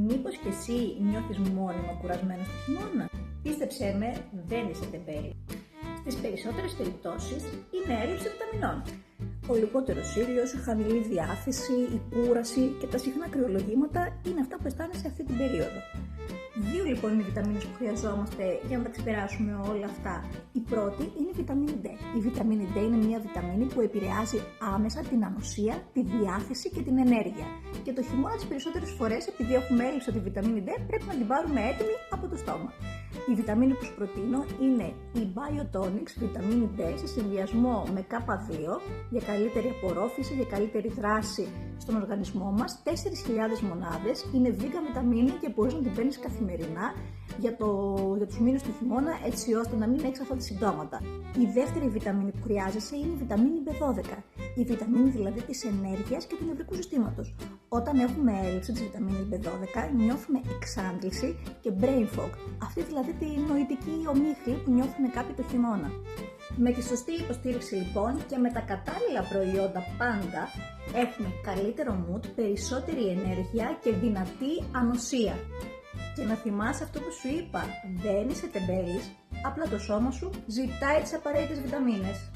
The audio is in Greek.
Μήπως και εσύ νιώθεις μόνιμα κουρασμένος το χειμώνα? Πίστεψέ με, δεν είσαι τεμπέλη. Στις περισσότερες περιπτώσεις είναι έλλειψη βιταμινών. Ο λιγότερος ήλιος, η χαμηλή διάθεση, η κούραση και τα συχνά κρυολογήματα είναι αυτά που αισθάνεσαι αυτή την περίοδο. Δύο λοιπόν είναι οι βιταμίνες που χρειαζόμαστε για να τα ξεπεράσουμε όλα αυτά. Η πρώτη είναι η βιταμίνη D. Η βιταμίνη D είναι μια βιταμίνη που επηρεάζει άμεσα την ανοσία, τη διάθεση και την ενέργεια. Και το χειμώνα τις περισσότερες φορές, επειδή έχουμε έλλειψη από τη βιταμίνη D, πρέπει να την πάρουμε έτοιμη από το στόμα. Η βιταμίνη που σου προτείνω είναι η Biotonics βιταμίνη D σε συνδυασμό με K2 για καλύτερη απορρόφηση, για καλύτερη δράση στον οργανισμό μας. 4.000 μονάδες, είναι vegan βιταμίνη και μπορείς να την παίρνεις καθημερινά για τους μήνες του χειμώνα, έτσι ώστε να μην έχεις αυτά τα συμπτώματα. Η δεύτερη βιταμίνη που χρειάζεσαι είναι η βιταμίνη B12, η βιταμίνη δηλαδή της ενέργειας και του νευρικού συστήματος. Όταν έχουμε έλλειψη της βιταμίνης B12 νιώθουμε εξάντληση και brain fog, αυτή δηλαδή τη νοητική ομίχλη που νιώθουν κάποιοι το χειμώνα. Με τη σωστή υποστήριξη λοιπόν και με τα κατάλληλα προϊόντα πάντα έχουμε καλύτερο mood, περισσότερη ενέργεια και δυνατή ανοσία. Και να θυμάσαι αυτό που σου είπα, δεν είσαι τεμπέλης, απλά το σώμα σου ζητάει τις απαραίτητες βιταμίνες.